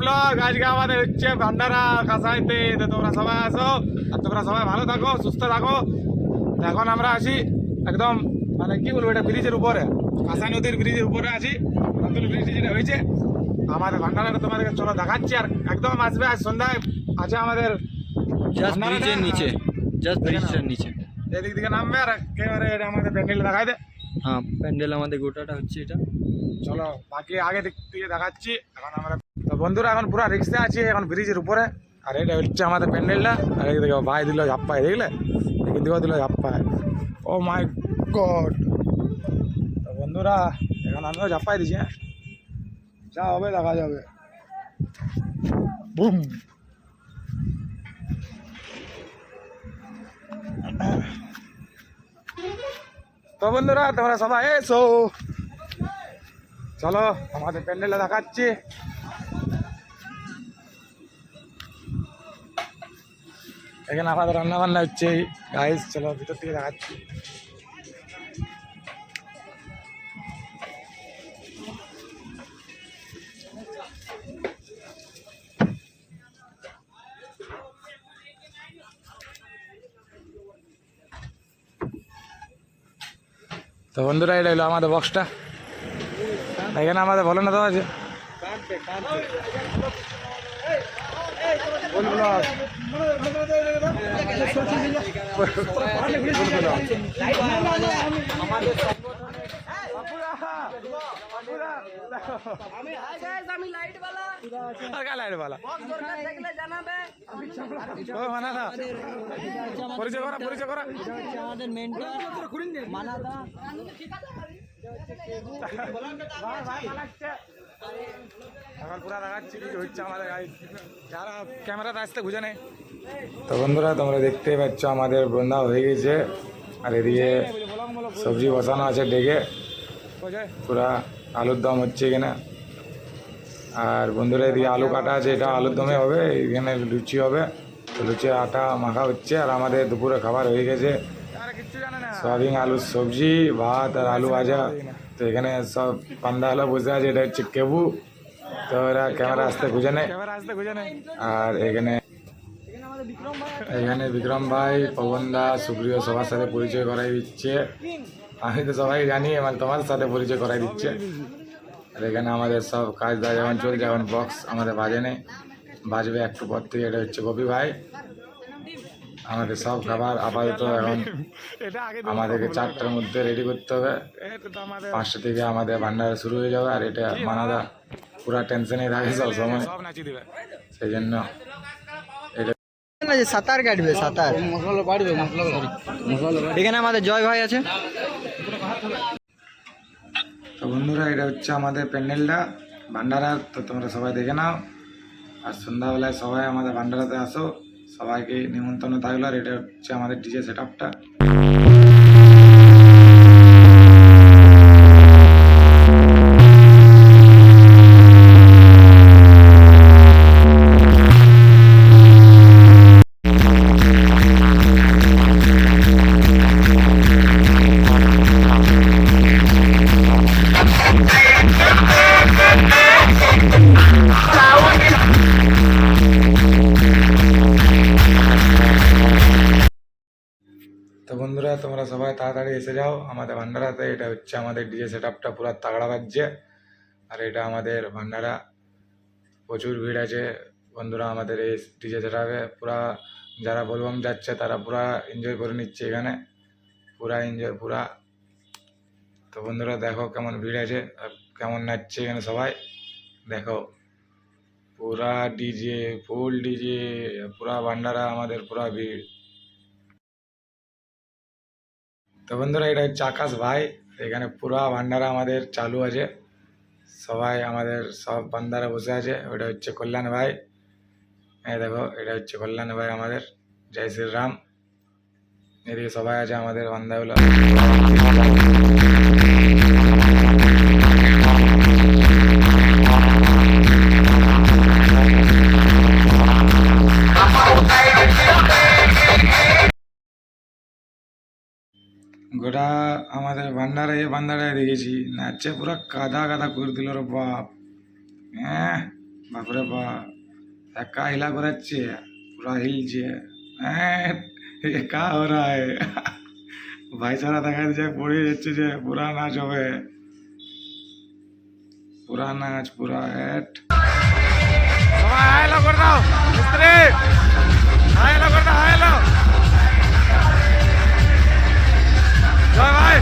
Blog. আজকে আমাদের হচ্ছে ভান্ডারা কাঁসাইতে, তো তোমরা সবাই আসো আর তোমরা সবাই ভালো থাকো, সুস্থ থাকো। তো এখন আমরা আছি একদম মানে কি বলবো, এটা ব্রিজের উপরে, কাঁসাই নদীর ব্রিজের উপরে আছি। নতুন ব্রিজ যেটা হয়েছে আমাদের ভান্ডারাটা তোমাদেরকে চলো দেখাচ্ছি। আর একদম আসবে আজ সন্ধ্যায় আছে আমাদের জাস্ট ব্রিজের নিচে, জাস্ট ব্রিজের নিচে এদিক দিকে নামবে আর একেবারে এটা আমাদের প্যান্ডেল দেখাই দে। হ্যাঁ, প্যান্ডেল আমাদের গোটাটা হচ্ছে এটা। চলো বাকি আগে দিক থেকে দেখাচ্ছি। এখন আমরা তো বন্ধুরা এখন পুরো রিক্সে আছি এখন ব্রিজের উপরে। আর এটা হচ্ছে আমাদের প্যান্ডেলটা। আর এই দেখো ভাই দিল ঝাপ্পায়, দেখলে এদিক দিকেও দিল ঝাপ্পায়। ও মাই গড। তো বন্ধুরা এখন আমিও ঝাপ্পাই দিচ্ছি। হ্যাঁ, যা হবে দেখা যাবে। বুম। তো বন্ধুরা তোমরা সবাই এসো, চলো আমাদের প্যান্ডেলটা দেখাচ্ছি। এখানে আমাদের রান্না বান্না হচ্ছে গাইস, চলো ভিতর থেকে দেখাচ্ছি। তো বন্ধুরা এটা হলো আমাদের বক্সটা। এখানে আমাদের বলে না দেওয়া আছে ফুল ব্লগ। পরিচয় করা, পরিচয় করা। আমাদের মেন্টর মানাদা। এখন পুরা দেখাচ্ছি কি হচ্ছে আমাদের গাড়ি, যারা ক্যামেরাতে আসতে বুঝে নেই। তো বন্ধুরা তোমরা দেখতেই পাচ্ছ আমাদের বন্ধা হয়ে গেছে। আর এদিকে সবজি বসানো আছে ডেকে, পুরা আলুর দম হচ্ছে এখানে। আর বন্ধুরা এদিকে আলু কাটা আছে, এটা আলুর দমে হবে। এখানে লুচি হবে, তো লুচি আটা মাখা হচ্ছে। আর আমাদের দুপুরে খাবার হয়ে গেছে, সয়াবিন আলুর সবজি, ভাত আর আলু ভাজা। তো এখানে সব পান্দা হলো বসে আছে, এটা হচ্ছে কেবু। তো এরা ক্যামেরা আসতে খুঁজে নেয়। আর এখানে বিক্রম ভাই, পবন দা, সুপ্রিয় সবার সাথে পরিচয় করাই দিচ্ছে। আমি তো সবাই জানি, মানে তোমার সাথে পরিচয় করাই দিচ্ছে। আর এখানে আমাদের সব কাজ দাজ যেমন চলছে, এখন বক্স আমাদের বাজে নেই, বাজবে একটু পর থেকে। এটা হচ্ছে গোপী ভাই। আমাদের সব খাবার আপাতত এখন আমাদেরকে 4টার মধ্যে রেডি করতে হবে, 5টা থেকে আমাদের ভান্ডারা শুরু হয়ে যাবে। আর এটা মানাদা পুরা টেনশনে থাকে সব সময়, সেই জন্য সাঁতার কাটবে, সাঁতার মশলা বাড়বে, এখানে আমাদের জয় ভাই আছে। তো বন্ধুরা এটা হচ্ছে আমাদের প্যান্ডেলটা ভান্ডারা, তো তোমরা সবাই দেখে নাও। আর সন্ধ্যাবেলায় সবাই আমাদের ভান্ডারাতে আসো, সবাইকে নিমন্ত্রণ থাকলো। আর এটা হচ্ছে আমাদের ডিজে সেট আপটা। তো বন্ধুরা তোমরা সবাই তাড়াতাড়ি এসে যাও আমাদের ভান্ডারাতে। এটা হচ্ছে আমাদের ডিজে সেট আপটা, পুরো তাগড়া বাজছে। আর এটা আমাদের ভান্ডারা, প্রচুর ভিড় আছে বন্ধুরা আমাদের এই ডিজে সেট আপে। পুরা যারা বলবম যাচ্ছে তারা পুরা এনজয় করে নিচ্ছে এখানে, পুরা এনজয় পুরা। তো বন্ধুরা দেখো কেমন ভিড় আছে আর কেমন নাচছে এখানে সবাই, দেখো পুরা ডিজে, ফুল ডিজে, পুরা ভান্ডারা আমাদের পুরা ভিড়। তো বন্ধুরা এটা হচ্ছে আকাশ ভাই, এখানে পুরা ভান্ডারা আমাদের চালু আছে, সবাই আমাদের সব বান্দারা বসে আছে। ওটা হচ্ছে কল্যাণ ভাই, এই দেখো এটা হচ্ছে কল্যাণ ভাই আমাদের, জয় শ্রীরাম। এদিকে সবাই আছে আমাদের বান্দাগুলো। গোটা আমাদের ভান্ডারায় দেখেছি নাচে পুরো কাদা কাদা করে দিল রে বাপ। হ্যাঁ বাপরে বা, একা হিলা করাচ্ছে, পুরা হিলছে। হ্যাঁ, ये क्या हो रहा है? ভাইচারা দেখা যাচ্ছে পড়ে যাচ্ছে যে পুরা নাচ হবে, পুরা নাচ, পুরা হেট। সবাই হাই হ্যালো করে দাও, মিস্ত্রি হাই হ্যালো করে দাও, হাই হ্যালো। জয় ভাই।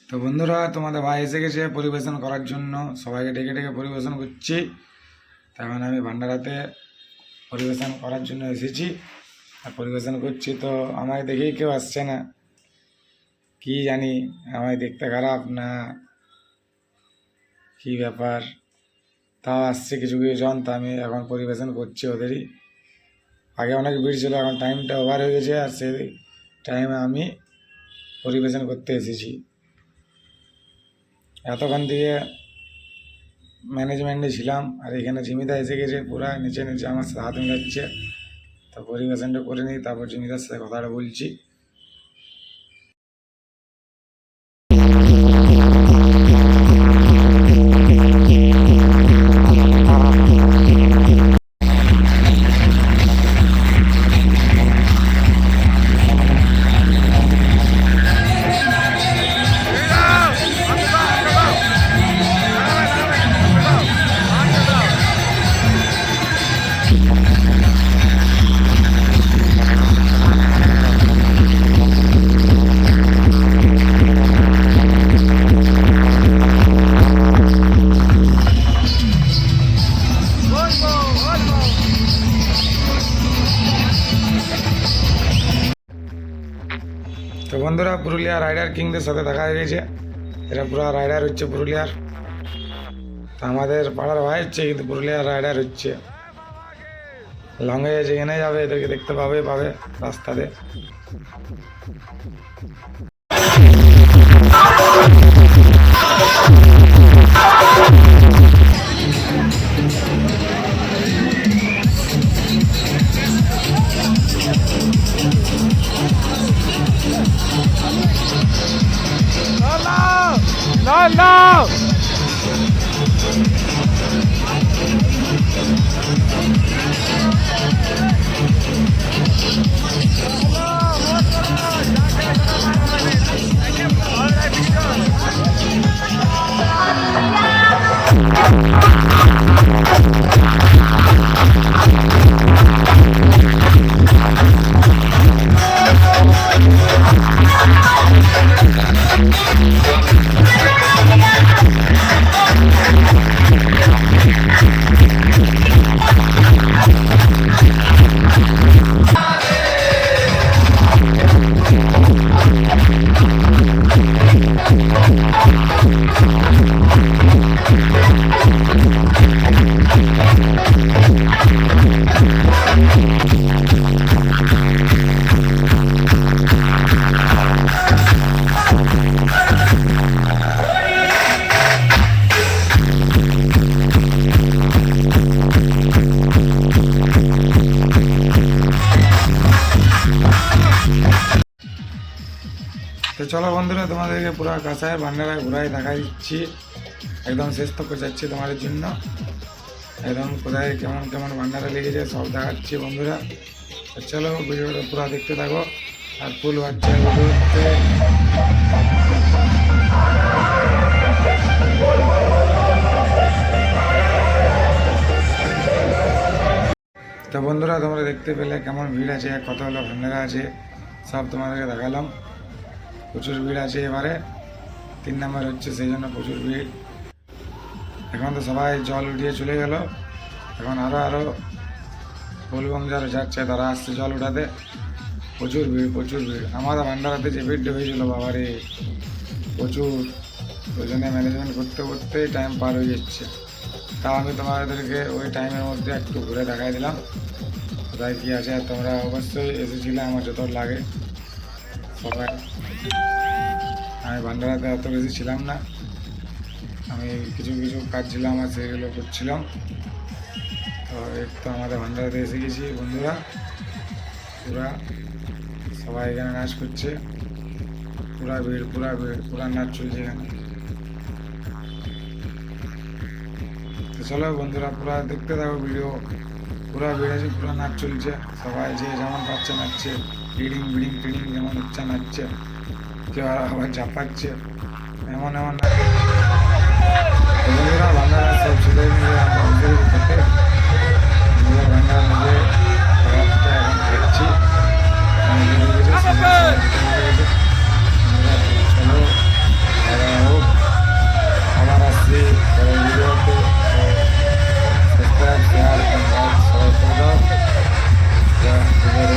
তো বন্ধুরা, তোমাদের ভাই এসে গেছে পরিবেশন করার জন্য, সবাইকে ডেকে ডেকে পরিবেশন করছি। তখন আমি ভান্ডারাতে পরিবেশন করার জন্য এসেছি আর পরিবেশন করছি। তো আমায় দেখেই কেউ আসছে না, কি জানি আমায় দেখতে খারাপ না কি ব্যাপার। তাও আসছে কিছু কিছু জন, তা আমি এখন পরিবেশন করছি ওদেরই। আগে অনেক ভিড় ছিল, এখন টাইমটা ওভার হয়ে গেছে, আর সেই টাইমে আমি পরিবেশন করতে এসেছি। এতক্ষণ থেকে ম্যানেজমেন্টে ছিলাম, আর এখানে জিমিদা এসে গেছে, পুরা নিচে নিচে আমার সাথে হাত মিলাচ্ছে। তো পরিবেশনটা করে নিই, তারপর জিমিদার সাথে কথাটা বলছি। তো বন্ধুরা, পুরুলিয়া রাইডার কিংদের সাথে দেখা হয়ে গেছে। এরা পুরো রাইডার হচ্ছে পুরুলিয়ার। তো আমাদের পাড়ার ভাই হচ্ছে, কিন্তু পুরুলিয়ার রাইডার হচ্ছে। লংয়ে যেখানে যাবে এদেরকে দেখতে পাবে রাস্তাতে। No! তো চলো বন্ধুরা, তোমাদেরকে পুরো কাঁসায় ভান্ডারায় ঘোরায় দেখা দিচ্ছি। একদম শেষ তো যাচ্ছি তোমাদের জন্য, একদম কোথায় কেমন কেমন ভান্ডারা লেগেছে সব দেখাচ্ছি বন্ধুরা। তো চলো ভিডিওটা পুরো দেখতে থাকো। আর ফুল বাচ্চা ঘুরতে তো বন্ধুরা, তোমরা দেখতে পেলে কেমন ভিড় আছে, কতগুলো ভান্ডারা আছে, সব তোমাদেরকে দেখালাম। প্রচুর ভিড় আছে এবারে, 3 নাম্বার হচ্ছে সেই জন্য প্রচুর ভিড়। এখন তো সবাই জল উঠিয়ে চলে গেল, এখন আরও বলবম যারা যাচ্ছে তারা আসছে জল উঠাতে। প্রচুর ভিড়, প্রচুর ভিড়। আমাদের ভান্ডারাতে যে ভিড়টা হয়েছিল বাবারে প্রচুর, ওই জন্য ম্যানেজমেন্ট করতে করতে টাইম পার হয়ে যাচ্ছে। তা আমি তোমাদেরকে ওই টাইমের মধ্যে একটু ঘুরে দেখাই দিলাম কোথায় কী আছে। আর তোমরা অবশ্যই এসেছিলে, আমার যত লাগে সবাই। আমি ভান্ডারাতে এত বেশি ছিলাম না, আমি কিছু কিছু কাজ ছিল আমার, সেগুলো করছিলাম। তো এই তো আমাদের ভান্ডারাতে এসে গেছি বন্ধুরা, পুরা সবাই এখানে নাচ করছে, পুরা ভিড়, পুরা ভিড়, পুরা নাচ চলছে এখানে। তো চলো বন্ধুরা, পুরা দেখতে থাকো ভিডিও, পুরা ভিড় আছে, পুরা নাচ চলছে। সবাই যে যেমন পাচ্ছে নাচছে, বিডিং বিডিং টিডিং যেমন ইচ্ছা নাচছে, কেউ আবার ঝাপাচ্ছে, এমন এমন নাচ। বন্ধুরা ভান্ডারা সব ছেলে মিলে আমরা